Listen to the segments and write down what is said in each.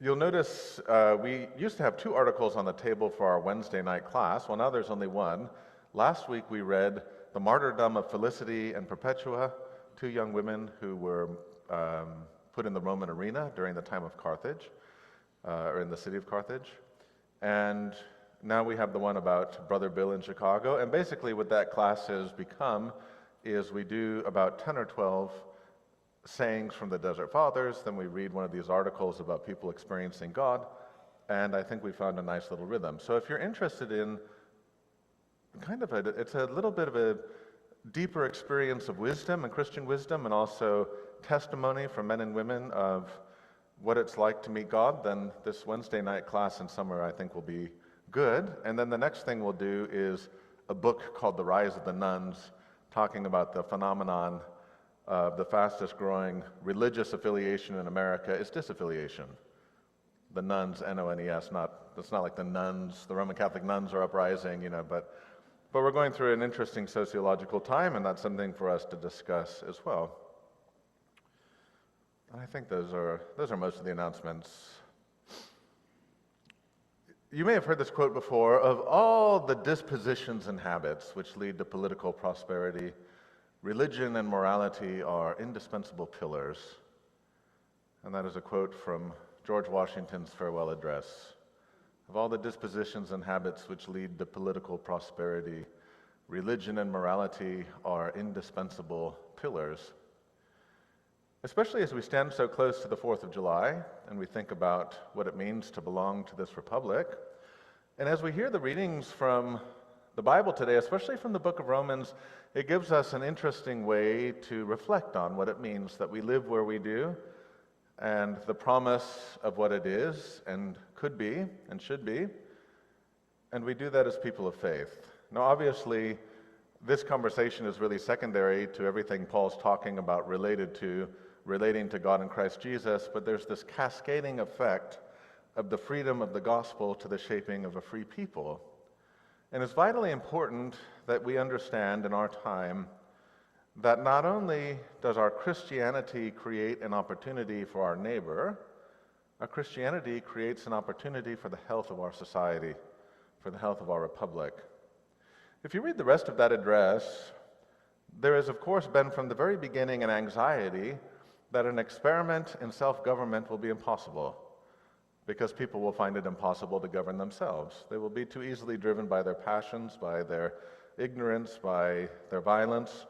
You'll notice we used to have two articles on the table for our Wednesday night class. Well, now there's only one. Last week we read The Martyrdom of Felicity and Perpetua, two young women who were put in the Roman arena during the time of Carthage, or in the city of Carthage. And now we have the one about Brother Bill in Chicago. And basically what that class has become is we do about 10 or 12 sayings from the Desert Fathers, then we read one of these articles about people experiencing God, and I think we found a nice little rhythm. So if you're interested in it's a little bit of a deeper experience of wisdom and Christian wisdom, and also testimony from men and women of what it's like to meet God, then this Wednesday night class in summer I think will be good. And then the next thing we'll do is a book called The Rise of the Nones, talking about the phenomenon of the fastest growing religious affiliation in America is disaffiliation. The nuns, N-O-N-E-S, it's not like the nuns, the Roman Catholic nuns are uprising, but we're going through an interesting sociological time, and that's something for us to discuss as well. And I think those are most of the announcements. You may have heard this quote before: of all the dispositions and habits which lead to political prosperity, religion and morality are indispensable pillars. And that is a quote from George Washington's farewell address. Of all the dispositions and habits which lead to political prosperity, religion and morality are indispensable pillars. Especially as we stand so close to the 4th of July, and we think about what it means to belong to this republic, and as we hear the readings from the Bible today, especially from the book of Romans, it gives us an interesting way to reflect on what it means that we live where we do, and the promise of what it is and could be and should be, and we do that as people of faith. Now, obviously, this conversation is really secondary to everything Paul's talking about relating to God in Christ Jesus, but there's this cascading effect of the freedom of the gospel to the shaping of a free people. And it's vitally important that we understand in our time that not only does our Christianity create an opportunity for our neighbor, our Christianity creates an opportunity for the health of our society, for the health of our republic. If you read the rest of that address, there has, of course, been from the very beginning an anxiety that an experiment in self-government will be impossible, because people will find it impossible to govern themselves. They will be too easily driven by their passions, by their ignorance, by their violence,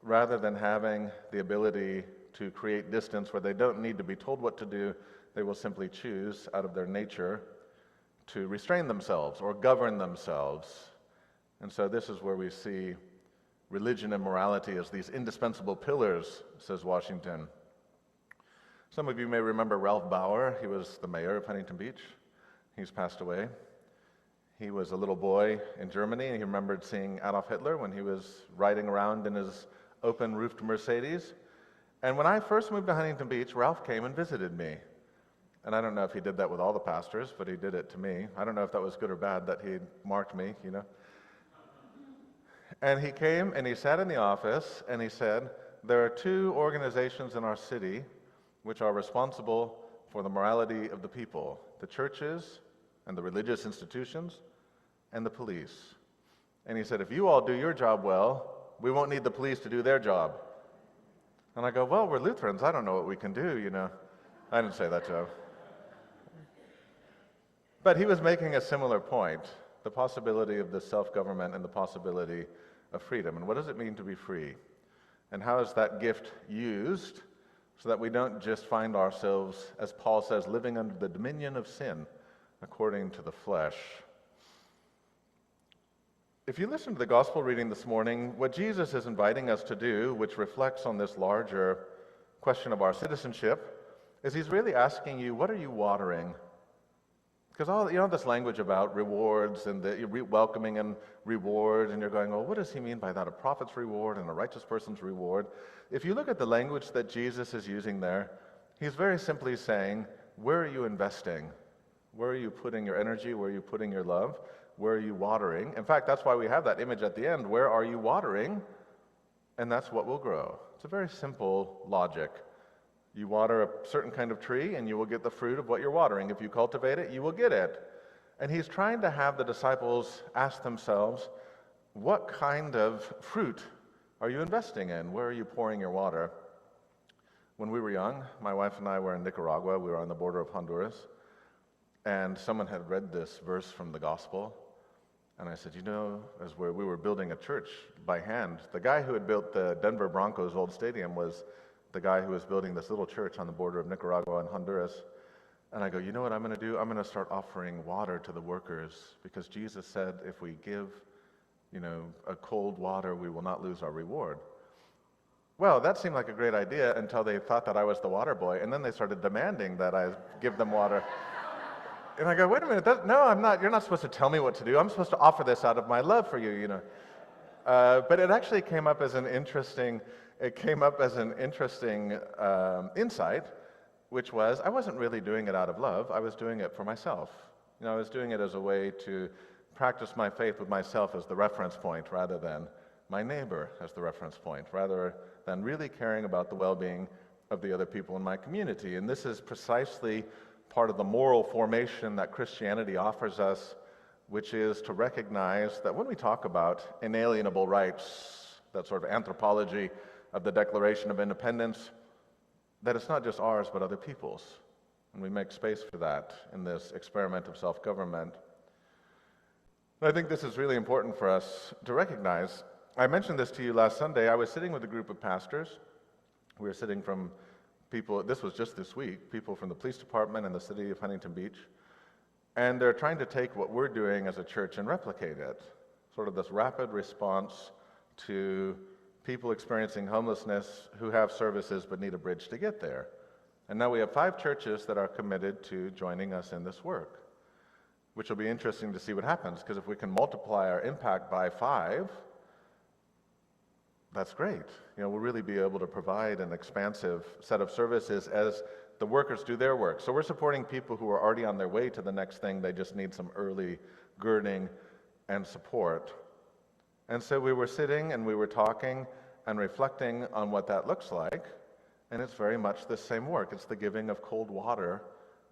rather than having the ability to create distance where they don't need to be told what to do. They will simply choose out of their nature to restrain themselves or govern themselves. And so this is where we see religion and morality as these indispensable pillars, says Washington. Some of you may remember Ralph Bauer. He was the mayor of Huntington Beach. He's passed away. He was a little boy in Germany, and he remembered seeing Adolf Hitler when he was riding around in his open-roofed Mercedes. And when I first moved to Huntington Beach, Ralph came and visited me. And I don't know if he did that with all the pastors, but he did it to me. I don't know if that was good or bad that he marked me, And he came and he sat in the office and he said, there are two organizations in our city which are responsible for the morality of the people: the churches and the religious institutions and the police. And he said, if you all do your job well, we won't need the police to do their job. And I go, well, we're Lutherans. I don't know what we can do, I didn't say that to him. But he was making a similar point, the possibility of the self-government and the possibility of freedom. And what does it mean to be free? And how is that gift used so that we don't just find ourselves, as Paul says, living under the dominion of sin according to the flesh? If you listen to the gospel reading this morning, what Jesus is inviting us to do, which reflects on this larger question of our citizenship, is he's really asking you, what are you watering? Because all this language about rewards and the welcoming and reward, and you're going, well, what does he mean by that? A prophet's reward and a righteous person's reward? If you look at the language that Jesus is using there, he's very simply saying, where are you investing? Where are you putting your energy? Where are you putting your love? Where are you watering? In fact, that's why we have that image at the end. Where are you watering? And that's what will grow. It's a very simple logic. You water a certain kind of tree, and you will get the fruit of what you're watering. If you cultivate it, you will get it. And he's trying to have the disciples ask themselves, what kind of fruit are you investing in? Where are you pouring your water? When we were young, my wife and I were in Nicaragua. We were on the border of Honduras. And someone had read this verse from the gospel. And I said, as we were building a church by hand, the guy who had built the Denver Broncos old stadium was the guy who was building this little church on the border of Nicaragua and Honduras. And I go, you know what I'm going to do? I'm going to start offering water to the workers, because Jesus said if we give, a cold water, we will not lose our reward. Well, that seemed like a great idea until they thought that I was the water boy, and then they started demanding that I give them water. And I go, wait a minute, no, I'm not. You're not supposed to tell me what to do. I'm supposed to offer this out of my love for you, But it actually came up as an interesting insight, which was I wasn't really doing it out of love. I was doing it for myself. I was doing it as a way to practice my faith with myself as the reference point, rather than my neighbor as the reference point, rather than really caring about the well-being of the other people in my community. And this is precisely part of the moral formation that Christianity offers us, which is to recognize that when we talk about inalienable rights, that sort of anthropology of the Declaration of Independence, that it's not just ours but other people's. And we make space for that in this experiment of self-government. And I think this is really important for us to recognize. I mentioned this to you last Sunday. I was sitting with a group of pastors. We were sitting from people, this was just this week, people from the police department and the city of Huntington Beach. And they're trying to take what we're doing as a church and replicate it. Sort of this rapid response to people experiencing homelessness who have services but need a bridge to get there. And now we have 5 churches that are committed to joining us in this work, which will be interesting to see what happens, because if we can multiply our impact by 5, that's great. We'll really be able to provide an expansive set of services as the workers do their work. So we're supporting people who are already on their way to the next thing. They just need some early girding and support. And so we were sitting and we were talking and reflecting on what that looks like. And it's very much the same work. It's the giving of cold water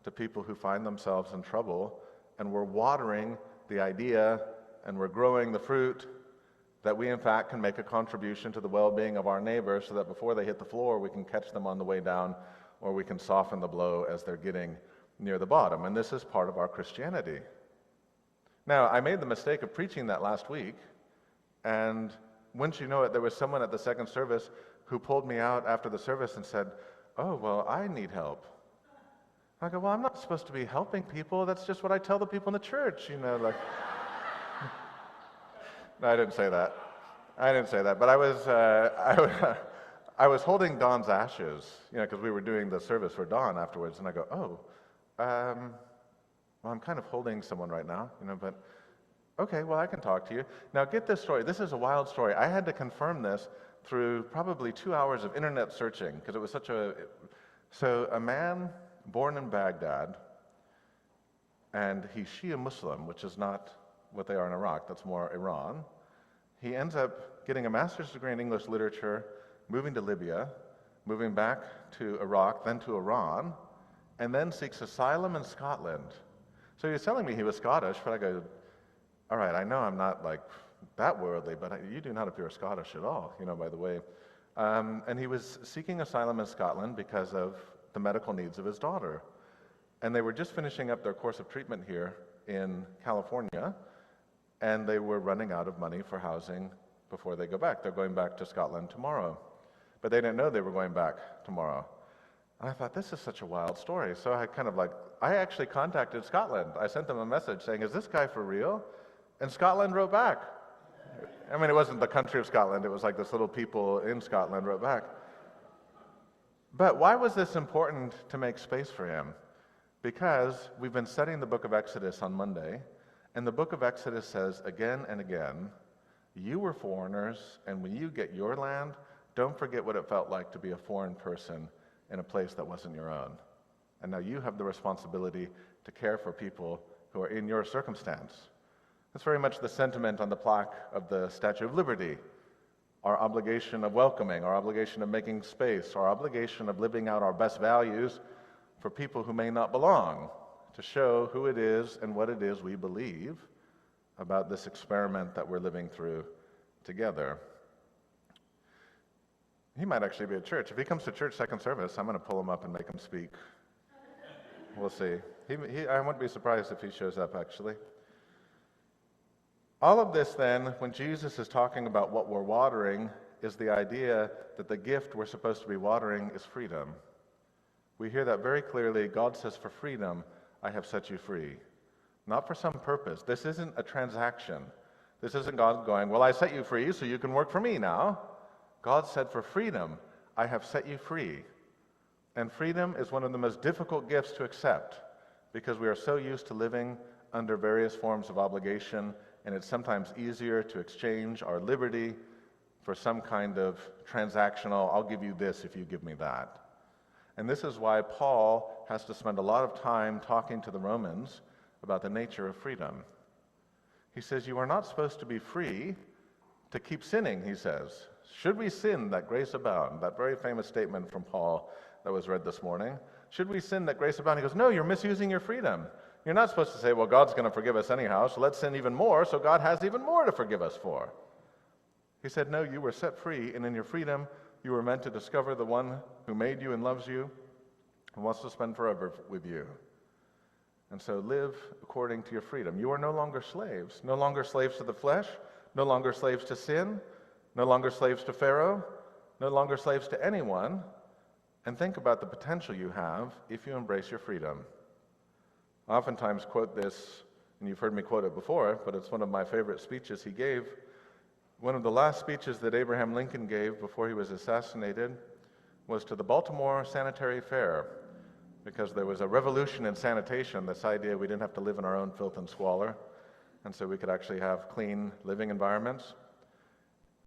to people who find themselves in trouble. And we're watering the idea and we're growing the fruit that we in fact can make a contribution to the well-being of our neighbors, so that before they hit the floor we can catch them on the way down, or we can soften the blow as they're getting near the bottom. And this is part of our Christianity. Now, I made the mistake of preaching that last week, and wouldn't you know it, there was someone at the second service who pulled me out after the service and said, oh, well, I need help. I go, well, I'm not supposed to be helping people. That's just what I tell the people in the church, like. No, I didn't say that. But I was holding Don's ashes, because we were doing the service for Don afterwards, and I go, well, I'm kind of holding someone right now, but okay, well, I can talk to you. Now, get this story. This is a wild story. I had to confirm this through probably 2 hours of internet searching, because it was so a man born in Baghdad, and he's Shia Muslim, which is not what they are in Iraq, that's more Iran. He ends up getting a master's degree in English literature, moving to Libya, moving back to Iraq, then to Iran, and then seeks asylum in Scotland. So he was telling me he was Scottish, but I go, all right, I know I'm not like that worldly, but you do not appear Scottish at all, by the way. And he was seeking asylum in Scotland because of the medical needs of his daughter. And they were just finishing up their course of treatment here in California, and they were running out of money for housing before they go back. They're going back to Scotland tomorrow. But they didn't know they were going back tomorrow. And I thought, this is such a wild story. So I actually contacted Scotland. I sent them a message saying, is this guy for real? And Scotland wrote back. I mean, it wasn't the country of Scotland. It was like this little people in Scotland wrote back. But why was this important to make space for him? Because we've been studying the book of Exodus on Monday, and the book of Exodus says again and again, you were foreigners, and when you get your land, don't forget what it felt like to be a foreign person in a place that wasn't your own. And now you have the responsibility to care for people who are in your circumstance. That's very much the sentiment on the plaque of the Statue of Liberty. our obligation of welcoming, our obligation of making space, our obligation of living out our best values for people who may not belong, to show who it is and what it is we believe about this experiment that we're living through together. He might actually be at church. If he comes to church second service, I'm going to pull him up and make him speak. We'll see. I wouldn't be surprised if he shows up, actually. All of this, then, when Jesus is talking about what we're watering, is the idea that the gift we're supposed to be watering is freedom. We hear that very clearly. God says, for freedom, I have set you free. Not for some purpose. This isn't a transaction. This isn't God going, well, I set you free so you can work for me now. God said, for freedom, I have set you free. And freedom is one of the most difficult gifts to accept because we are so used to living under various forms of obligation, and it's sometimes easier to exchange our liberty for some kind of transactional, I'll give you this if you give me that. And this is why Paul has to spend a lot of time talking to the Romans about the nature of freedom. He says, you are not supposed to be free to keep sinning, he says. Should we sin that grace abound? That very famous statement from Paul that was read this morning. Should we sin that grace abound? He goes, no, you're misusing your freedom. You're not supposed to say, well, God's going to forgive us anyhow, so let's sin even more, so God has even more to forgive us for. He said, no, you were set free, and in your freedom, you were meant to discover the one who made you and loves you and wants to spend forever with you. And so live according to your freedom. You are no longer slaves to the flesh, no longer slaves to sin, no longer slaves to Pharaoh, no longer slaves to anyone. And think about the potential you have if you embrace your freedom. I oftentimes quote this, and you've heard me quote it before, but it's one of my favorite speeches he gave. One of the last speeches that Abraham Lincoln gave before he was assassinated was to the Baltimore Sanitary Fair, because there was a revolution in sanitation, this idea we didn't have to live in our own filth and squalor, and so we could actually have clean living environments.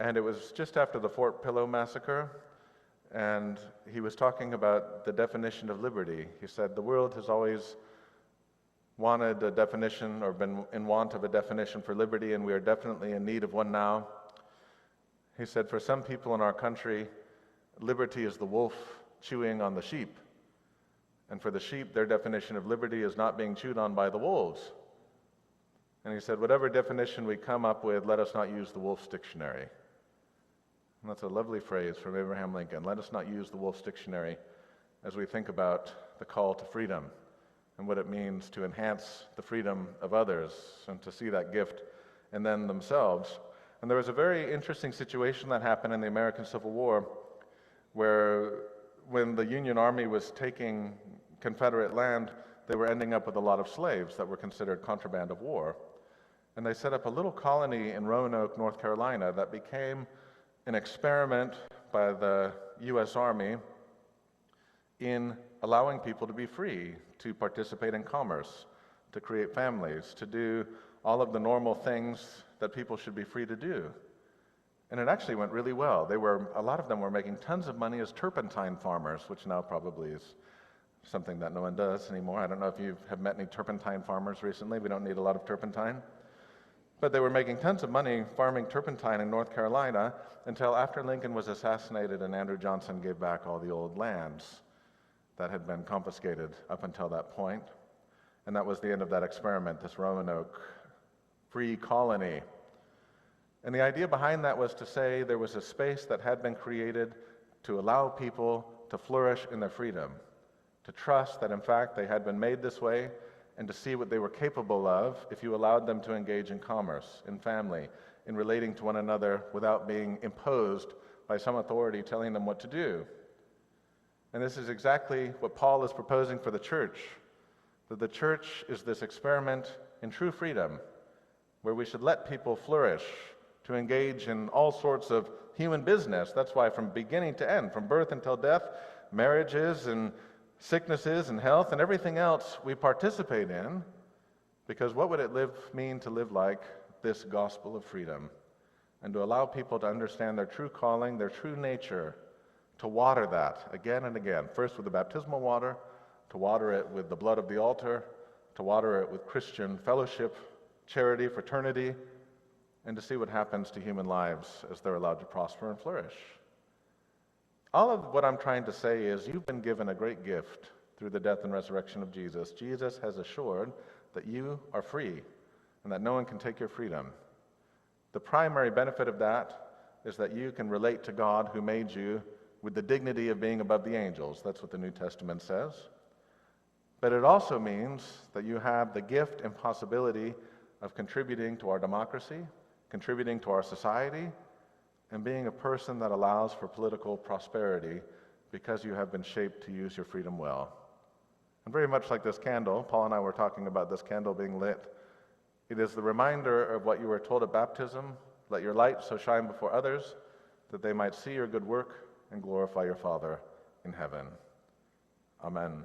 And it was just after the Fort Pillow massacre, and he was talking about the definition of liberty. He said, the world has always wanted a definition or been in want of a definition for liberty, and we are definitely in need of one now. He said, for some people in our country, liberty is the wolf chewing on the sheep. And for the sheep, their definition of liberty is not being chewed on by the wolves. And he said, whatever definition we come up with, let us not use the Wolf's Dictionary. And that's a lovely phrase from Abraham Lincoln. Let us not use the Wolf's Dictionary as we think about the call to freedom and what it means to enhance the freedom of others and to see that gift in them themselves. And there was a very interesting situation that happened in the American Civil War where when the Union Army was taking Confederate land, they were ending up with a lot of slaves that were considered contraband of war. And they set up a little colony in Roanoke, North Carolina that became an experiment by the U.S. Army in allowing people to be free, to participate in commerce, to create families, to do all of the normal things that people should be free to do. And it actually went really well. A lot of them were making tons of money as turpentine farmers, which now probably is something that no one does anymore. I don't know if you have met any turpentine farmers recently. We don't need a lot of turpentine. But they were making tons of money farming turpentine in North Carolina until after Lincoln was assassinated and Andrew Johnson gave back all the old lands that had been confiscated up until that point. And that was the end of that experiment, this Roanoke free colony. And the idea behind that was to say there was a space that had been created to allow people to flourish in their freedom, to trust that in fact they had been made this way, and to see what they were capable of if you allowed them to engage in commerce, in family, in relating to one another without being imposed by some authority telling them what to do. And this is exactly what Paul is proposing for the church, that the church is this experiment in true freedom, where we should let people flourish, to engage in all sorts of human business. That's why from beginning to end, from birth until death, marriages and sicknesses and health and everything else we participate in, because what would it mean to live like this gospel of freedom and to allow people to understand their true calling, their true nature, to water that again and again, first with the baptismal water, to water it with the blood of the altar, to water it with Christian fellowship, charity, fraternity, and to see what happens to human lives as they're allowed to prosper and flourish. All of what I'm trying to say is you've been given a great gift through the death and resurrection of Jesus. Jesus has assured that you are free and that no one can take your freedom. The primary benefit of that is that you can relate to God who made you with the dignity of being above the angels. That's what the New Testament says. But it also means that you have the gift and possibility of contributing to our democracy, contributing to our society, and being a person that allows for political prosperity because you have been shaped to use your freedom well. And very much like this candle, Paul and I were talking about this candle being lit. It is the reminder of what you were told at baptism: let your light so shine before others that they might see your good work and glorify your Father in heaven. Amen.